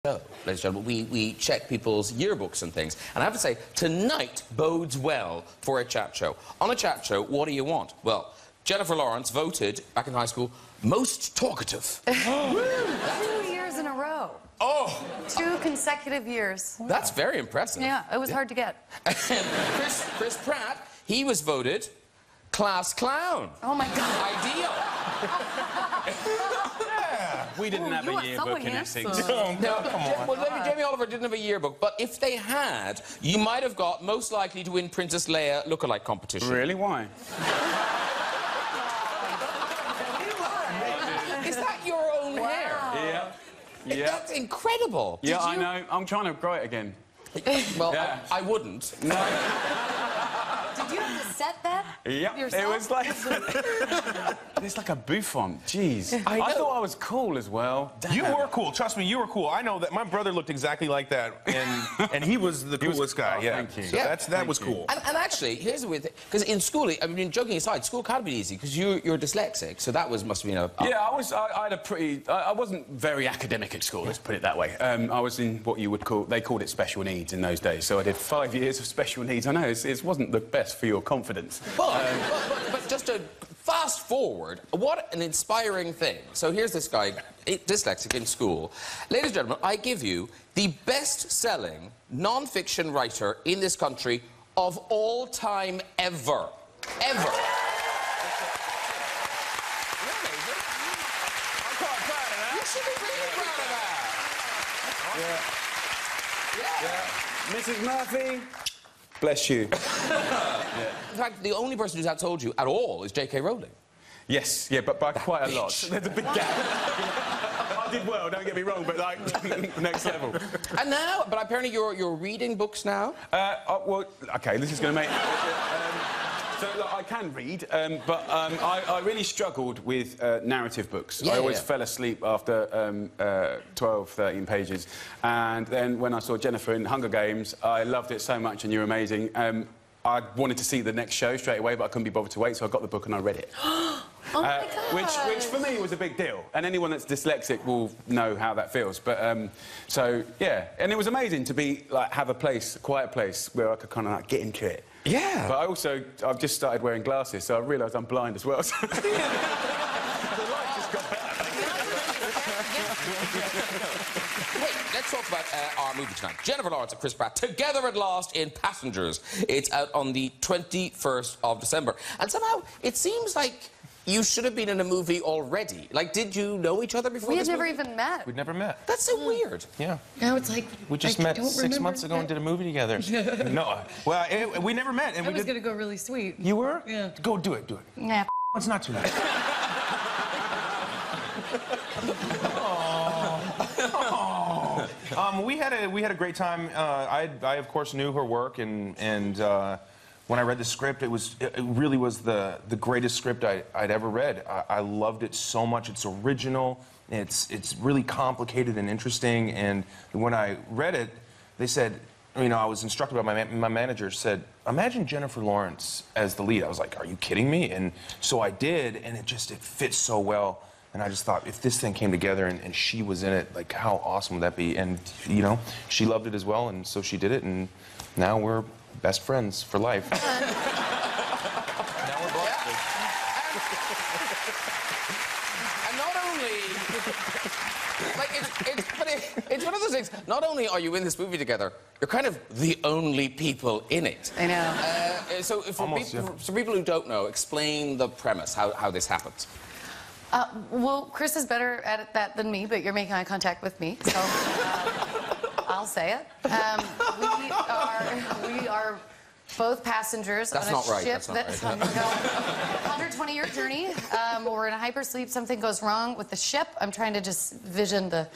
So, ladies and gentlemen, we check people's yearbooks and things. And I have to say, tonight bodes well for a chat show. On a chat show, what do you want? Well, Jennifer Lawrence voted, back in high school, most talkative. 2 years in a row. Oh! 2 consecutive years. That's very impressive. Yeah, it was hard to get. And Chris Pratt, he was voted class clown. Oh, my God. Ideal. We didn't have a yearbook in Essex. No, come on. Well, Jamie Oliver didn't have a yearbook, but if they had, you might have got most likely to win Princess Leia lookalike competition. Really? Why? Is that your own hair? Yeah. Yeah. That's incredible. Yeah, I know. I'm trying to grow it again. Well, yeah. I wouldn't. No. Did you have to set that Yep. yourself? It was like... It's like a bouffant. Jeez. I thought I was cool as well. Damn. You were cool. Trust me, you were cool. I know that my brother looked exactly like that, and he was the coolest guy. Oh, yeah. Thank you. So Yeah. that was cool. And actually, here's the weird thing. Because in school, I mean, joking aside, school can't be easy because you're dyslexic, so that must have been a... Yeah, I had a pretty... I wasn't very academic at school, let's put it that way. I was in what you would call... They called it special needs in those days, so I did 5 years of special needs. I know, it wasn't the best for your confidence. But just to fast forward, what an inspiring thing. So here's this guy, dyslexic in school. Ladies and gentlemen, I give you the best-selling non-fiction writer in this country of all time ever. Ever. You should be really proud of that. Yeah. Mrs. Murphy, bless you. In fact, the only person who's outold you at all is J.K. Rowling. Yes, yeah, but by quite a lot. There's a big gap. I did well, don't get me wrong, but like, next level. And now, but apparently you're reading books now? Well, OK, this is going to make... So, look, I can read, but I really struggled with narrative books. Yeah, I always fell asleep after 12, 13 pages. And then when I saw Jennifer in Hunger Games, I loved it so much and you're amazing. I wanted to see the next show straight away, but I couldn't be bothered to wait, so I got the book and I read it. Oh, my God. Which for me was a big deal. And anyone that's dyslexic will know how that feels. But, so, yeah. And it was amazing to be, like, have a quiet place where I could kind of, like, get into it. Yeah. But I've just started wearing glasses, so I realised I'm blind as well. So the light just got better. Wait, let's talk about our movie tonight. Jennifer Lawrence and Chris Pratt, together at last in Passengers. It's out on the 21st of December. And somehow, it seems like you should have been in a movie already. Like, did you know each other before We had this never movie? even met. We'd never met. That's so weird. Yeah. Now it's like... We just met 6 months ago and did a movie together. No, well, we never met. And I was gonna go really sweet. You were? Yeah. Go do it. Yeah. It's not too late. We had a great time. I of course knew her work, and when I read the script, it really was the greatest script I'd ever read. I loved it so much. It's original. It's really complicated and interesting. And when I read it, they said, you know, I was instructed by my manager said, imagine Jennifer Lawrence as the lead. I was like, are you kidding me? And so I did, and it fits so well. And I just thought, if this thing came together and she was in it, like, how awesome would that be? And, you know, she loved it as well, and so she did it, and now we're best friends for life. Now we're both. And not only... like, it's one of those things, not only are you in this movie together, you're kind of the only people in it. I know. So for people who don't know, explain the premise, how this happens. Well, Chris is better at that than me, but you're making eye contact with me, so I'll say it. We are both passengers on a ship that's on a 120-year journey. We're in a hypersleep. Something goes wrong with the ship. I'm trying to just vision the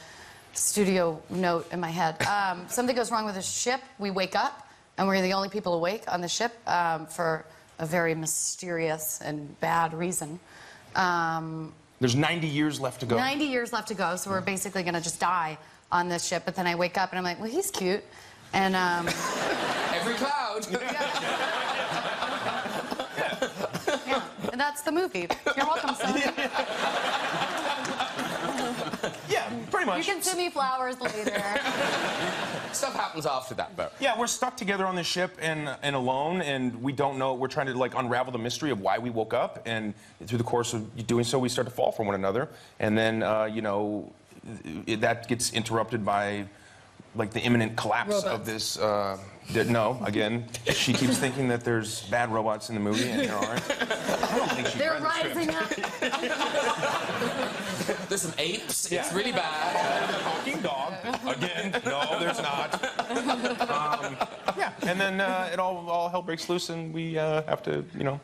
studio note in my head. Something goes wrong with the ship. We wake up, and we're the only people awake on the ship for a very mysterious and bad reason. There's 90 years left to go. 90 years left to go, so we're basically going to just die on this ship. But then I wake up and I'm like, well, he's cute. And, Every cloud. yeah, and that's the movie. You're welcome, son. Yeah. Pretty much. You can send me flowers later. Stuff happens after that, though. Yeah, we're stuck together on this ship and alone, and we don't know. We're trying to like unravel the mystery of why we woke up, and through the course of doing so, we start to fall for one another, and then you know, that gets interrupted by like the imminent collapse of this. No, again, she keeps thinking that there's bad robots in the movie, and there aren't. I don't think she's They're read the rising up. There's some apes. Yeah. It's really bad. There's a talking dog. Again, no, there's not. Yeah, and then it all hell breaks loose, and we have to, you know,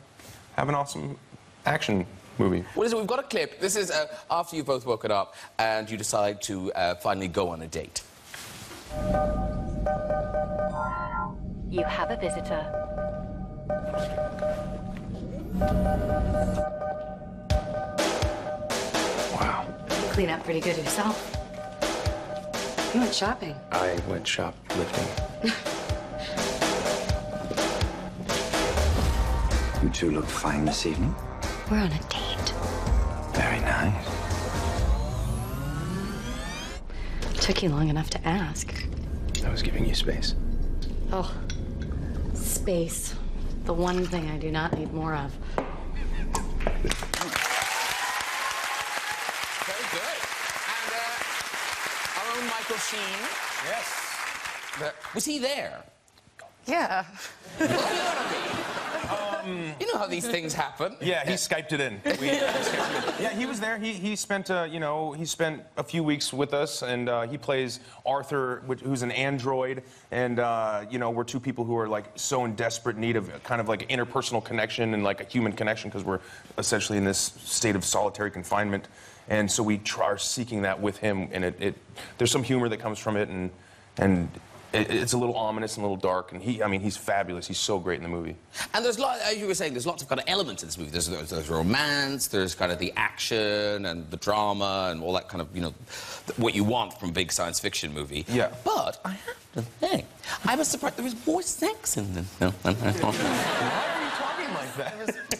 have an awesome action movie. What is it? We've got a clip. This is after you've both woken up and you decide to finally go on a date. You have a visitor. Wow. You clean up pretty good yourself. You went shopping. I went shoplifting. You two look fine this evening. We're on a date. Very nice. Took you long enough to ask. I was giving you space. Oh, space. The one thing I do not need more of. Very good. And our own Michael Sheen. Yes. Was he there? Yeah. You know what I mean? You know how these things happen. Yeah, he Skyped it in. Yeah, he was there. He spent, you know, he spent a few weeks with us, and he plays Arthur, who's an android, and, you know, we're two people who are, like, so in desperate need of kind of, like, interpersonal connection and, like, a human connection, because we're essentially in this state of solitary confinement, and so we are seeking that with him, and there's some humor that comes from it, and it's a little ominous and a little dark, and I mean, he's fabulous. He's so great in the movie. And there's as you were saying, there's lots of kind of elements in this movie. There's romance, there's kind of the action and the drama and all that kind of, you know, what you want from a big science fiction movie. Yeah. But I have to say, I was surprised there was more sex in this film. Why are you talking like that?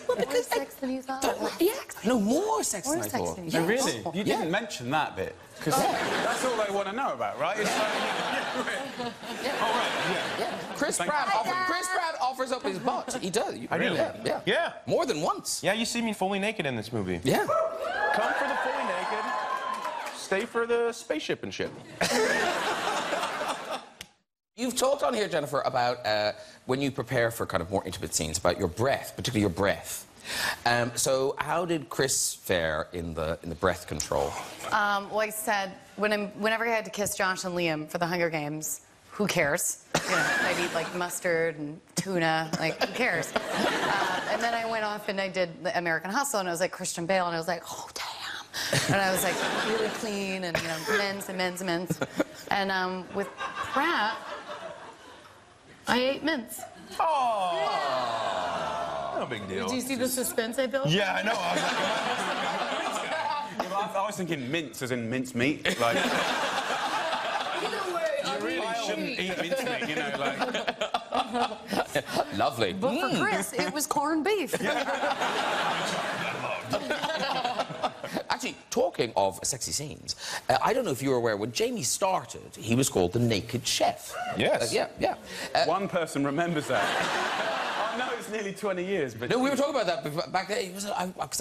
More sex than you thought. Yeah, no, more sex More than I sex thought. than you Oh, thought. really? You didn't mention that bit. Because that's all they want to know about, right? It's like, Chris Pratt offers up his butt. He does. I do. Yeah. More than once. Yeah, you see me fully naked in this movie. Yeah. Come for the fully naked, stay for the spaceship and shit. You've talked on here, Jennifer, about when you prepare for kind of more intimate scenes, about your breath, particularly your breath. So how did Chris fare in the breath control? Well, I said, whenever I had to kiss Josh and Liam for the Hunger Games, who cares? You know, I'd eat, like, mustard and tuna, like, who cares? And then I went off and I did the American Hustle, and I was like Christian Bale, and I was like, oh, damn. And I was, like, really clean, and, you know, men's and men's and men's. And with Pratt, I ate mints. Oh, no big deal. Did you see the suspense I built? Yeah, I know. I was thinking mince, as in mince meat. Like, you really shouldn't eat mince meat, you know, like. Lovely. But for Chris, it was corned beef. Actually, talking of sexy scenes, I don't know if you were aware, when Jamie started, he was called the Naked Chef. Yes. Yeah. One person remembers that. I know it's nearly 20 years, but... No, we were talking about that back then. It was, because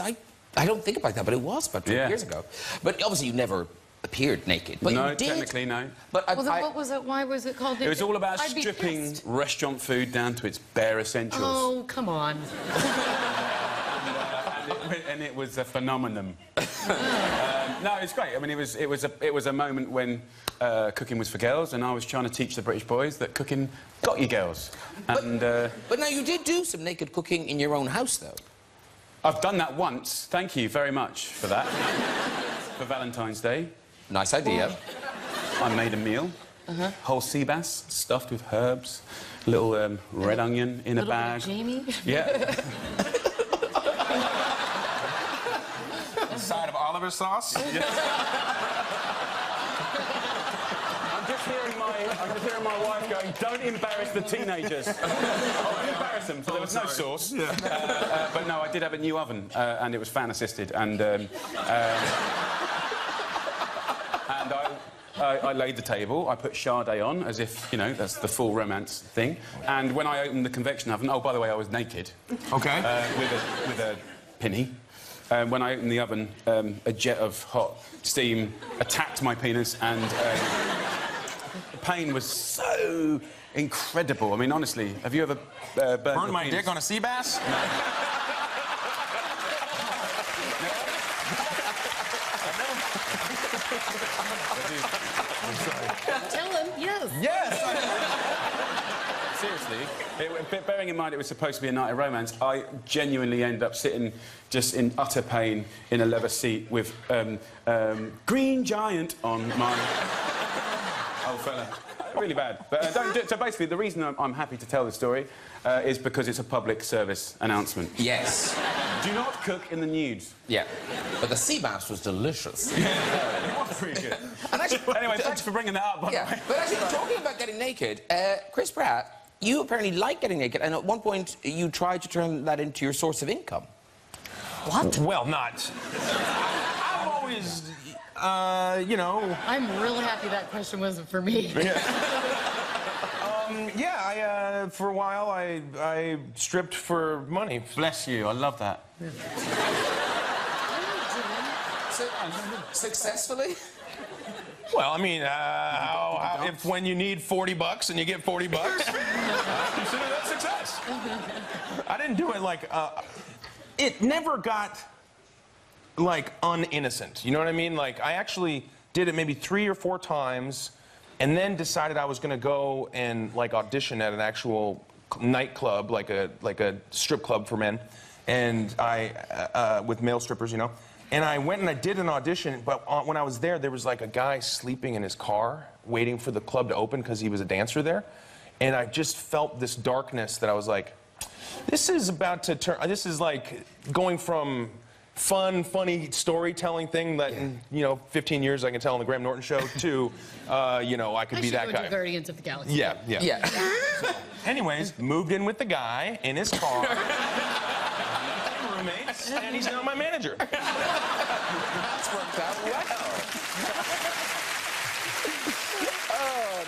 I don't think about that, but it was about 20 years ago. But obviously you never appeared naked. But no, you did. technically, no. But Well, then what was it? Why was it called? It was all about I'd be stripping pissed. restaurant food down to its bare essentials. Oh, come on. And it was a phenomenon. No, it's great. I mean, it was a moment when cooking was for girls, and I was trying to teach the British boys that cooking got you girls. And but now you did do some naked cooking in your own house, though. I've done that once. Thank you very much for that. For Valentine's Day. Nice idea. I made a meal. Whole sea bass stuffed with herbs, little red onion in a bag. Jamie? Yeah. Side of Oliver sauce. I'm just hearing my wife going, don't embarrass the teenagers. Don't embarrass them. So there was no sauce. Yeah. But no, I did have a new oven, and it was fan assisted, and I I laid the table, I put Sade on, as if, you know, that's the full romance thing. And when I opened the convection oven, oh, by the way, I was naked. Okay. With a pinny. When I opened the oven, a jet of hot steam attacked my penis, and the pain was so incredible. I mean, honestly, have you ever burned my dick on a sea bass? No. Tell him, yes. Yes! Seriously, bearing in mind it was supposed to be a night of romance, I genuinely end up sitting just in utter pain in a leather seat with Green Giant on my old fella. Really bad. But don't do it. So basically, the reason I'm happy to tell the story is because it's a public service announcement. Yes. Do not cook in the nudes. Yeah. But the sea bass was delicious. Yeah, it was pretty good. And actually, anyway, thanks for bringing that up, by the way. But actually, talking about getting naked, Chris Pratt, you apparently like getting naked, and at one point you tried to turn that into your source of income. What? Well, not. I've always, you know... I'm real happy that question wasn't for me. Yeah, for a while, I stripped for money. Bless you, I love that. Successfully? Well, I mean, if when you need $40 and you get $40, I consider that success. I didn't do it like, it never got, like, uninnocent. You know what I mean? Like, I actually did it maybe 3 or 4 times, and then decided I was going to go and, like, audition at an actual nightclub, like a strip club for men, and with male strippers, you know. And I went and I did an audition, but when I was there was like a guy sleeping in his car, waiting for the club to open because he was a dancer there. And I just felt this darkness that I was like, this is about to turn, this is like going from funny storytelling thing that in, you know, 15 years I can tell on the Graham Norton Show to, you know, I could be that guy. Guardians of the Galaxy. Yeah. So, anyways, moved in with the guy in his car. Roommates, and he's now my manager. That's worked out well. Oh,